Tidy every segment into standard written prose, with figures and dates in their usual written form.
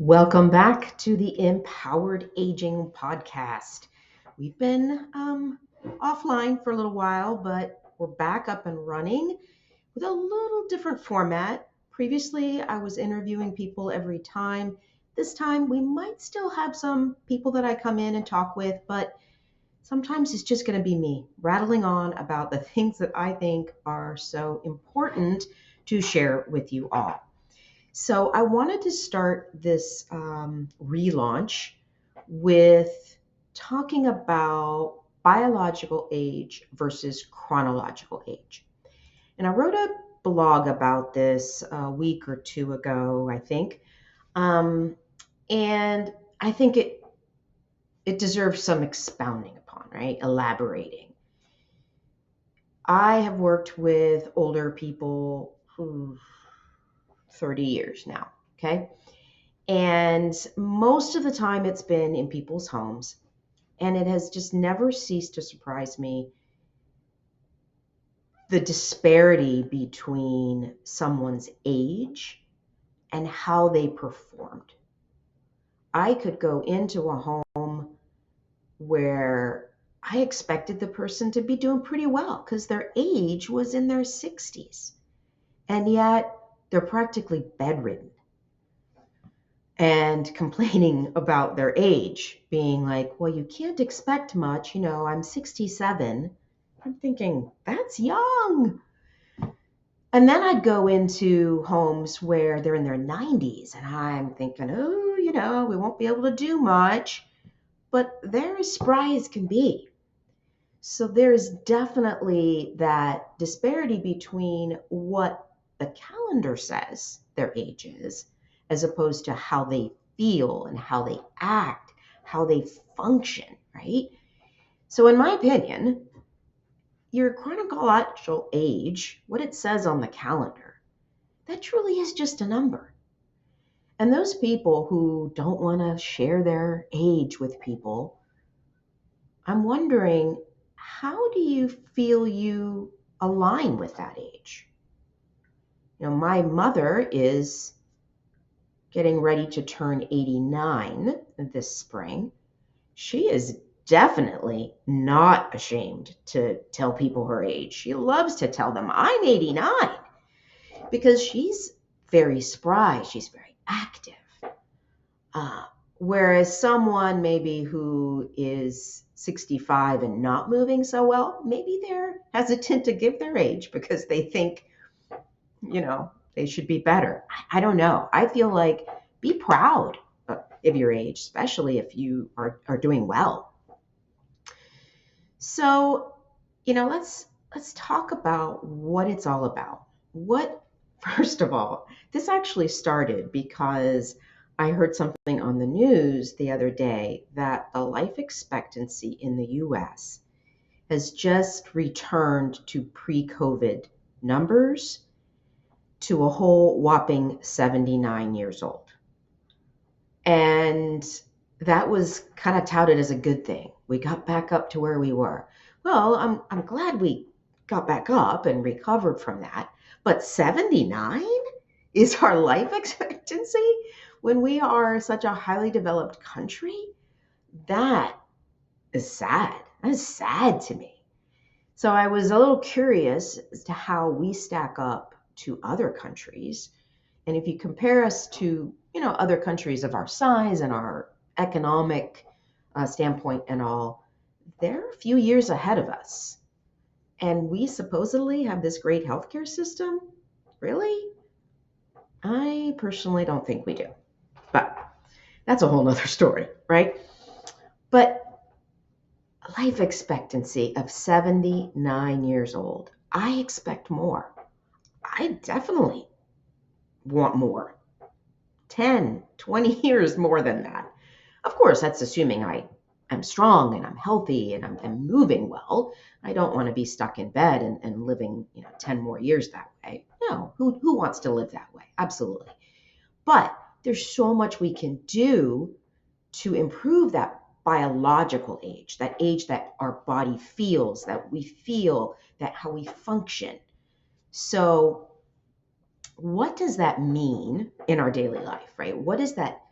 Welcome back to the Empowered Aging podcast. We've been offline for a little while, but we're back up and running with a little different format. Previously, I was interviewing people every time. This time, we might still have some people that I come in and talk with, but sometimes it's just going to be me rattling on about the things that I think are so important to share with you all. So I wanted to start this relaunch with talking about biological age versus chronological age. And I wrote a blog about this a week or two ago, I think. Um, and I think it deserves some expounding upon, right? Elaborating. I have worked with older people who 30 years now, okay? And most of the time, it's been in people's homes. And it has just never ceased to surprise me the disparity between someone's age and how they performed. I could go into a home where I expected the person to be doing pretty well because their age was in their 60s. And yet they're practically bedridden and complaining about their age, being like, well, you can't expect much. I'm 67. I'm thinking, that's young. And then I'd go into homes where they're in their 90s, and I'm thinking, oh, we won't be able to do much. But they're as spry as can be. So there's definitely that disparity between what the calendar says their age is, as opposed to how they feel and how they act, how they function, right? So, in my opinion, your chronological age, what it says on the calendar, that truly is just a number. And those people who don't want to share their age with people, I'm wondering, how do you feel you align with that age? My mother is getting ready to turn 89 this spring. She is definitely not ashamed to tell people her age. She loves to tell them, I'm 89, because she's very spry, she's very active. Uh, Whereas someone maybe who is 65 and not moving so well, maybe they're hesitant to give their age because they think, they should be better. I don't know. I feel like be proud of your age, especially if you are doing well. So, let's talk about what it's all about. First of all, this actually started because I heard something on the news the other day that the life expectancy in the US has just returned to pre-COVID numbers, to a whole whopping 79 years old. And that was kind of touted as a good thing. We got back up to where we were. Well, I'm glad we got back up and recovered from that. But 79 is our life expectancy when we are such a highly developed country? That is sad. That is sad to me. So I was a little curious as to how we stack up to other countries. And if you compare us to, other countries of our size and our economic standpoint and all, they're a few years ahead of us. And we supposedly have this great healthcare system. Really? I personally don't think we do. But that's a whole nother story, right? But life expectancy of 79 years old, I expect more. I definitely want more. 10, 20 years more than that. Of course, that's assuming I'm strong and I'm healthy and I'm moving well. I don't want to be stuck in bed and living, 10 more years that way. No, who wants to live that way? Absolutely. But there's so much we can do to improve that biological age, that age that our body feels, that we feel, that how we function. So what does that mean in our daily life, right? What does that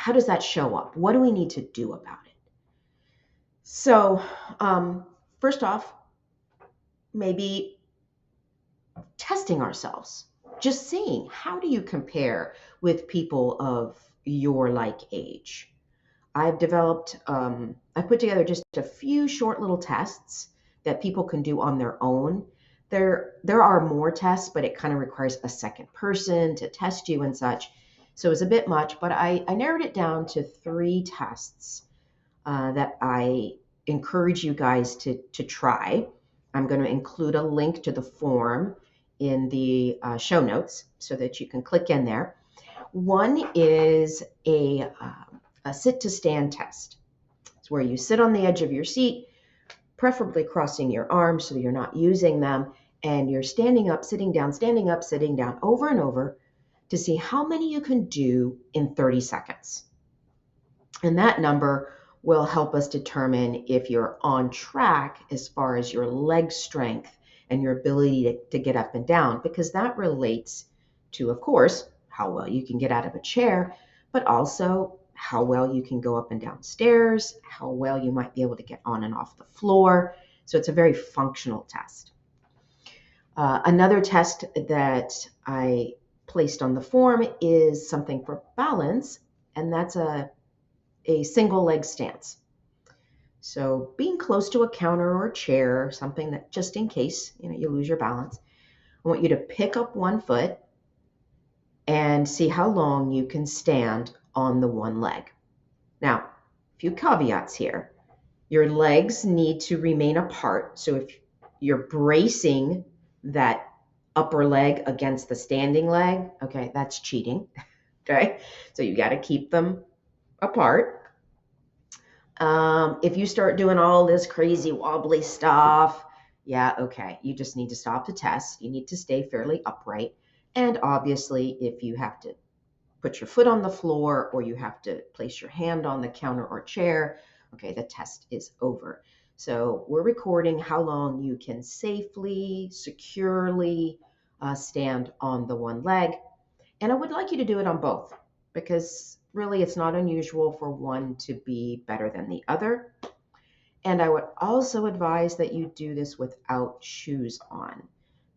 how does that show up? What do we need to do about it? So, first off, maybe testing ourselves, just seeing how do you compare with people of your like age. I've put together just a few short little tests that people can do on their own. There are more tests, but it kind of requires a second person to test you and such. So it's a bit much, but I narrowed it down to 3 tests that I encourage you guys to try. I'm going to include a link to the form in the show notes so that you can click in there. One is a sit to stand test. It's where you sit on the edge of your seat, preferably crossing your arms so you're not using them, and you're standing up, sitting down over and over to see how many you can do in 30 seconds. And that number will help us determine if you're on track as far as your leg strength and your ability to get up and down, because that relates to, of course, how well you can get out of a chair, but also how well you can go up and down stairs, how well you might be able to get on and off the floor. So it's a very functional test. Another test that I placed on the form is something for balance, and that's a single leg stance. So being close to a counter or a chair, something that just in case you lose your balance, I want you to pick up one foot and see how long you can stand on the one leg. Now, a few caveats here. Your legs need to remain apart. So if you're bracing that upper leg against the standing leg, okay, that's cheating. Okay, so you got to keep them apart. If you start doing all this crazy wobbly stuff, yeah, okay, you just need to stop the test. You need to stay fairly upright. And obviously, if you have to put your foot on the floor or you have to place your hand on the counter or chair, okay, the test is over. So we're recording how long you can safely, securely stand on the one leg. And I would like you to do it on both, because really it's not unusual for one to be better than the other. And I would also advise that you do this without shoes on,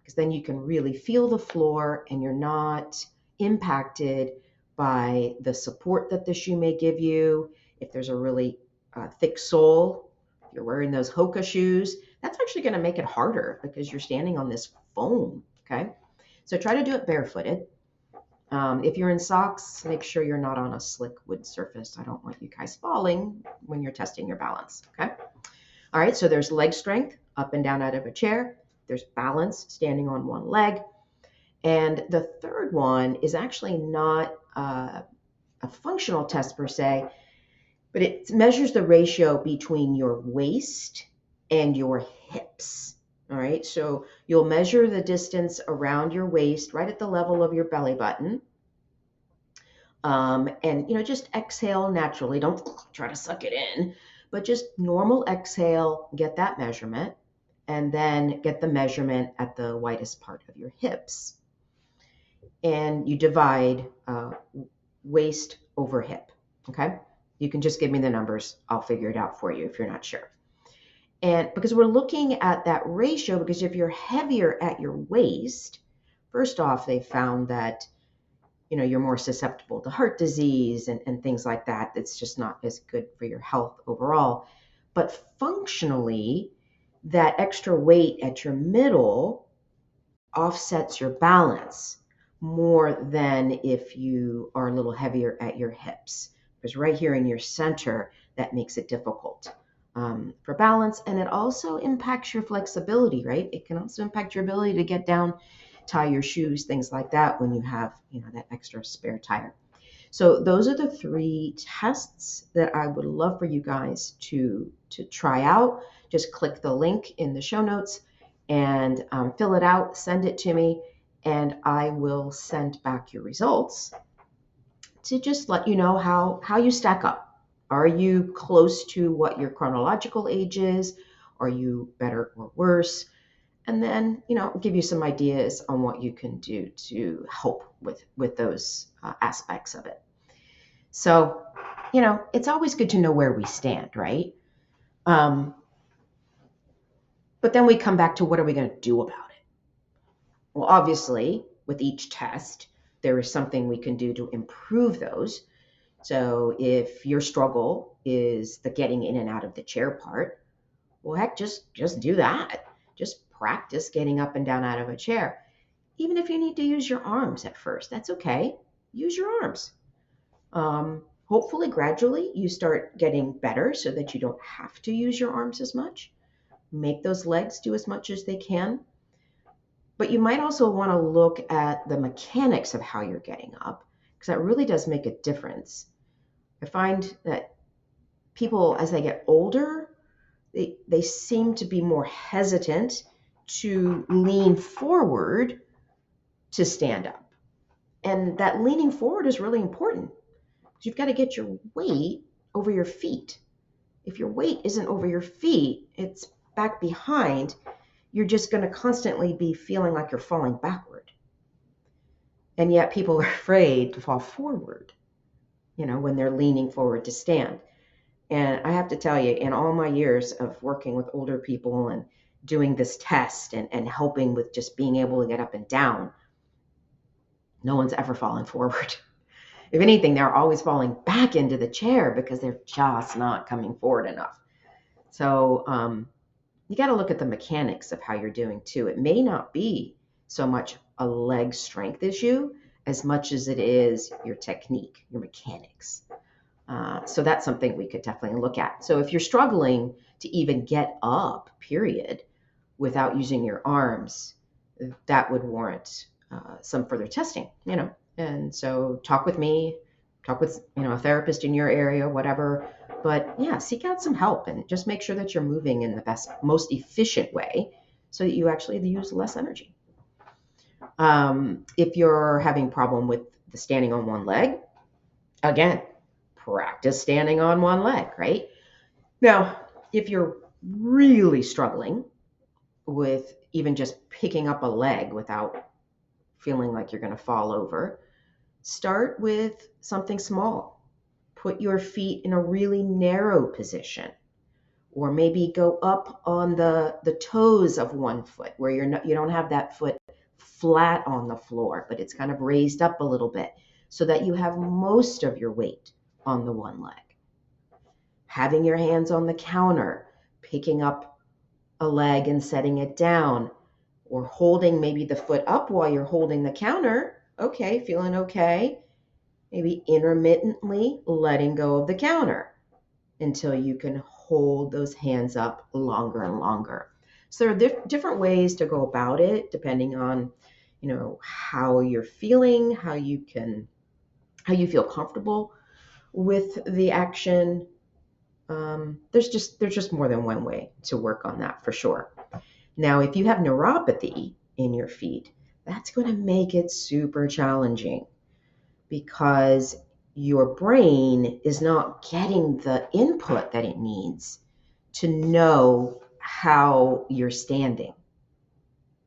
because then you can really feel the floor and you're not impacted by the support that the shoe may give you. If there's a really thick sole, if you're wearing those Hoka shoes, that's actually going to make it harder because you're standing on this foam, okay? So try to do it barefooted. If you're in socks, make sure you're not on a slick wood surface. I don't want you guys falling when you're testing your balance, okay? All right, so there's leg strength, up and down out of a chair. There's balance, standing on one leg. And the third one is actually not a functional test per se, but it measures the ratio between your waist and your hips. All right, so you'll measure the distance around your waist right at the level of your belly button. And just exhale naturally. Don't try to suck it in, but just normal exhale, get that measurement, and then get the measurement at the widest part of your hips. And you divide waist over hip, okay? You can just give me the numbers. I'll figure it out for you if you're not sure. And because we're looking at that ratio, because if you're heavier at your waist, first off, they found that you're more susceptible to heart disease and things like that. It's just not as good for your health overall. But functionally, that extra weight at your middle offsets your balance more than if you are a little heavier at your hips. Because right here in your center, that makes it difficult for balance. And it also impacts your flexibility, right? It can also impact your ability to get down, tie your shoes, things like that when you have that extra spare tire. So those are the 3 tests that I would love for you guys to try out. Just click the link in the show notes and fill it out, send it to me, and I will send back your results to just let you know how you stack up. Are you close to what your chronological age is? Are you better or worse? And then, give you some ideas on what you can do to help with those aspects of it. So it's always good to know where we stand, right? Um, but then we come back to what are we going to do about it? Well, obviously, with each test, there is something we can do to improve those. So if your struggle is the getting in and out of the chair part, well, heck, just do that. Just practice getting up and down out of a chair. Even if you need to use your arms at first, that's okay. Use your arms. Hopefully, gradually, you start getting better so that you don't have to use your arms as much. Make those legs do as much as they can. But you might also want to look at the mechanics of how you're getting up, because that really does make a difference. I find that people, as they get older, they seem to be more hesitant to lean forward to stand up. And that leaning forward is really important. You've got to get your weight over your feet. If your weight isn't over your feet, it's back behind, you're just going to constantly be feeling like you're falling backward. And yet people are afraid to fall forward, when they're leaning forward to stand. And I have to tell you, in all my years of working with older people and doing this test and helping with just being able to get up and down, no one's ever fallen forward. If anything, they're always falling back into the chair because they're just not coming forward enough. So you got to look at the mechanics of how you're doing too. It may not be so much a leg strength issue as much as it is your technique, your mechanics. So that's something we could definitely look at. So if you're struggling to even get up, period, without using your arms, that would warrant some further testing, And so talk with me, talk with, a therapist in your area, whatever. But yeah, seek out some help and just make sure that you're moving in the best, most efficient way so that you actually use less energy. If you're having problem with the standing on one leg, again, practice standing on one leg, right? Now, if you're really struggling with even just picking up a leg without feeling like you're going to fall over, start with something small. Put your feet in a really narrow position, or maybe go up on the toes of one foot where you don't have that foot flat on the floor, but it's kind of raised up a little bit so that you have most of your weight on the one leg. Having your hands on the counter, picking up a leg and setting it down, or holding maybe the foot up while you're holding the counter. Okay, feeling okay. Maybe intermittently letting go of the counter until you can hold those hands up longer and longer. So there are different ways to go about it depending on, how you're feeling, how you feel comfortable with the action. There's just more than one way to work on that for sure. Now, if you have neuropathy in your feet, that's going to make it super challenging because your brain is not getting the input that it needs to know how you're standing.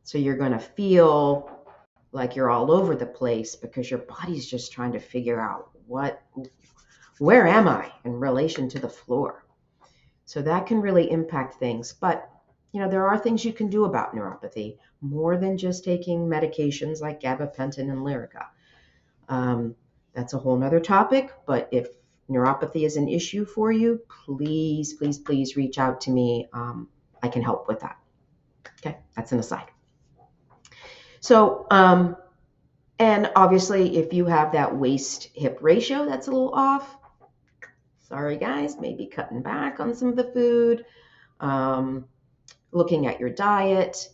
So you're going to feel like you're all over the place because your body's just trying to figure out where am I in relation to the floor? So that can really impact things. But, there are things you can do about neuropathy more than just taking medications like gabapentin and Lyrica. That's a whole nother topic. But if neuropathy is an issue for you, please, please, please reach out to me. I can help with that. Okay, that's an aside. So, and obviously, if you have that waist-hip ratio that's a little off, sorry guys, maybe cutting back on some of the food, looking at your diet,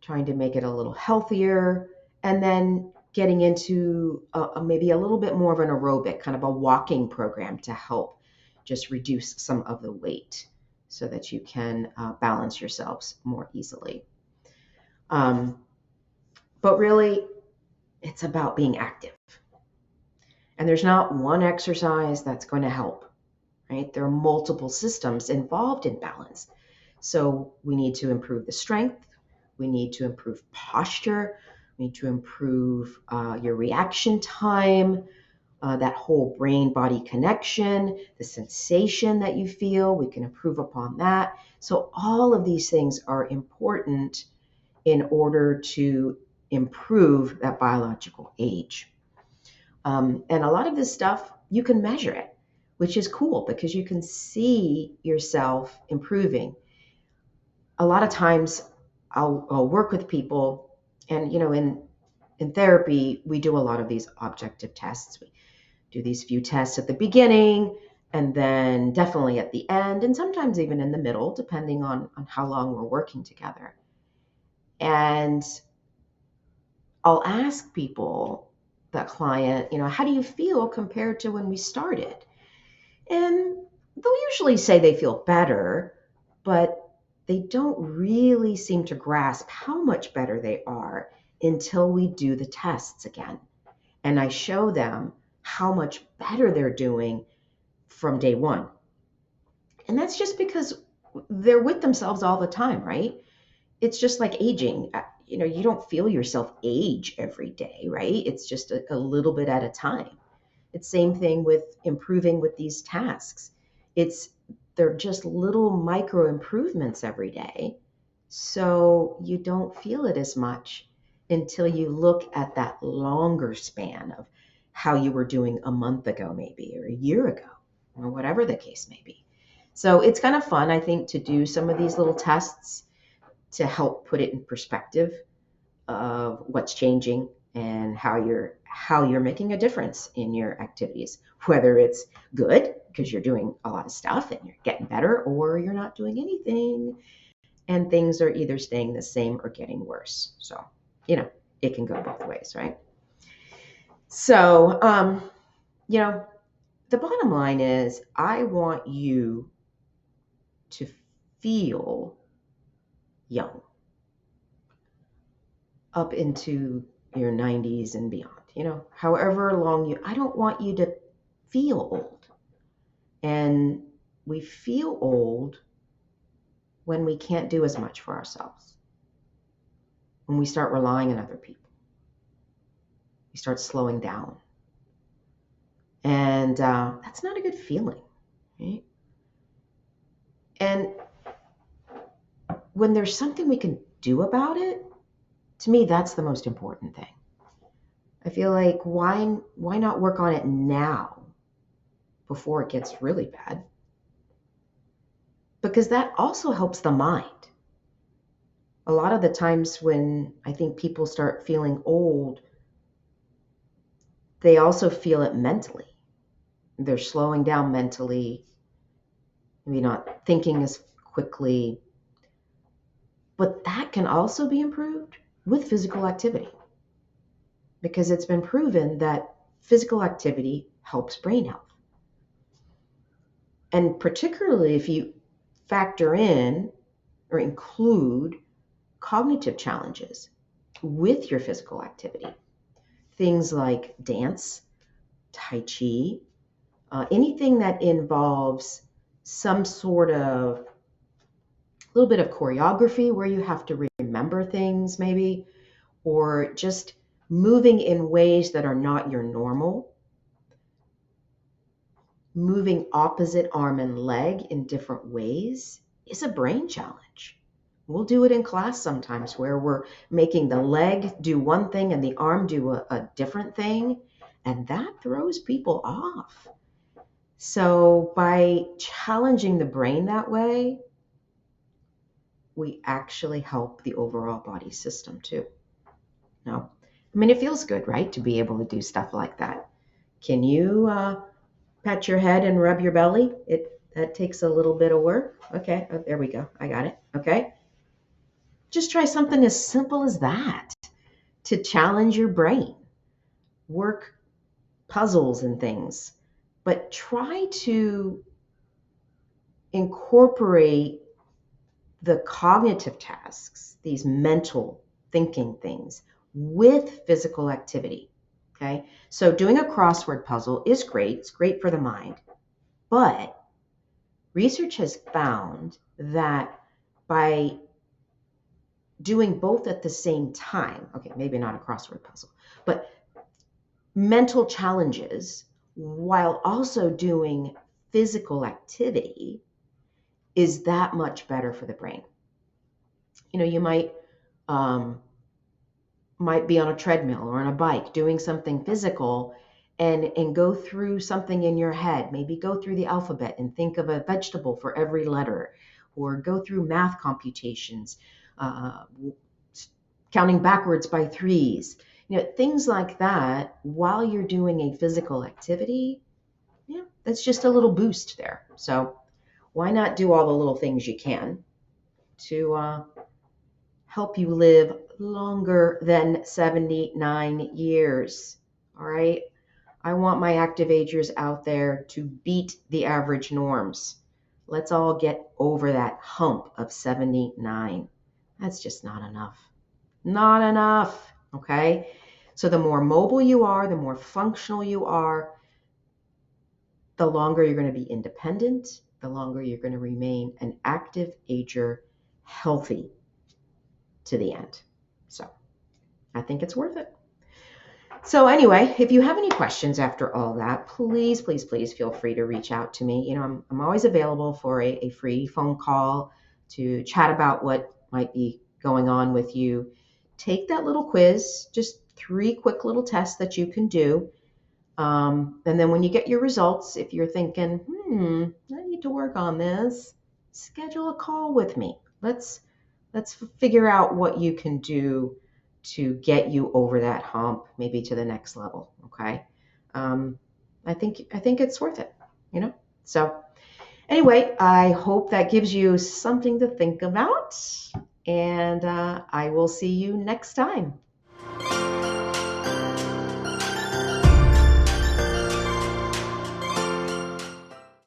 trying to make it a little healthier, and then getting into maybe a little bit more of an aerobic, kind of a walking program to help just reduce some of the weight so that you can balance yourselves more easily. But really, it's about being active. And there's not one exercise that's going to help, right? There are multiple systems involved in balance. So we need to improve the strength. We need to improve posture. We need to improve your reaction time. that whole brain body connection, the sensation that you feel, we can improve upon that. So, all of these things are important in order to improve that biological age. And a lot of this stuff, you can measure it, which is cool because you can see yourself improving. A lot of times I'll work with people, and in therapy, we do a lot of these objective tests. We do these few tests at the beginning and then definitely at the end, and sometimes even in the middle, depending on how long we're working together. And I'll ask people, that client, how do you feel compared to when we started? And they'll usually say they feel better, but they don't really seem to grasp how much better they are until we do the tests again. And I show them how much better they're doing from day one. And that's just because they're with themselves all the time, right? It's just like aging. You don't feel yourself age every day, right? It's just a little bit at a time. It's same thing with improving with these tasks. It's They're just little micro improvements every day. So you don't feel it as much until you look at that longer span of how you were doing a month ago, maybe, or a year ago, or whatever the case may be. So it's kind of fun, I think, to do some of these little tests to help put it in perspective of what's changing and how you're making a difference in your activities, whether it's good because you're doing a lot of stuff and you're getting better, or you're not doing anything and things are either staying the same or getting worse. So it can go both ways, right? So the bottom line is, I want you to feel young up into your 90s and beyond. However long I don't want you to feel old. And we feel old when we can't do as much for ourselves, when we start relying on other people, we start slowing down. And that's not a good feeling, right? And when there's something we can do about it, to me, that's the most important thing. I feel like why not work on it now before it gets really bad? Because that also helps the mind. A lot of the times when I think people start feeling old, they also feel it mentally. They're slowing down mentally, maybe not thinking as quickly. But that can also be improved with physical activity, because it's been proven that physical activity helps brain health. And particularly if you factor in or include cognitive challenges with your physical activity, things like dance, tai chi, anything that involves some sort of little bit of choreography where you have to remember things maybe, or just moving in ways that are not your normal, moving opposite arm and leg in different ways is a brain challenge. We'll do it in class sometimes where we're making the leg do one thing and the arm do a different thing, and that throws people off. So by challenging the brain that way, we actually help the overall body system too. No, I mean, it feels good, right, to be able to do stuff like that. Can you pat your head and rub your belly? That takes a little bit of work. Okay, there we go. I got it. Okay. Just try something as simple as that to challenge your brain. Work puzzles and things, but try to incorporate the cognitive tasks, these mental thinking things, with physical activity. Okay. So doing a crossword puzzle is great. It's great for the mind. But research has found that by doing both at the same time, okay, maybe not a crossword puzzle, but mental challenges while also doing physical activity is that much better for the brain. You um, might be on a treadmill or on a bike doing something physical and go through something in your head, maybe go through the alphabet and think of a vegetable for every letter, or go through math computations, uh, counting backwards by threes, things like that while you're doing a physical activity. Yeah, that's just a little boost there. So why not do all the little things you can to help you live longer than 79 years? All right. I want my active agers out there to beat the average norms. Let's all get over that hump of 79. That's just not enough. Not enough. Okay. So the more mobile you are, the more functional you are, the longer you're going to be independent, the longer you're going to remain an active ager, healthy to the end. So I think it's worth it. So anyway, if you have any questions after all that, please, please, please feel free to reach out to me. I'm always available for a free phone call to chat about what might be going on with you. Take that little quiz, just 3 quick little tests that you can do. And then when you get your results, if you're thinking, I need to work on this, schedule a call with me. Let's figure out what you can do to get you over that hump, maybe to the next level. Okay. Um, I think it's worth it, you know? So anyway, I hope that gives you something to think about, and I will see you next time.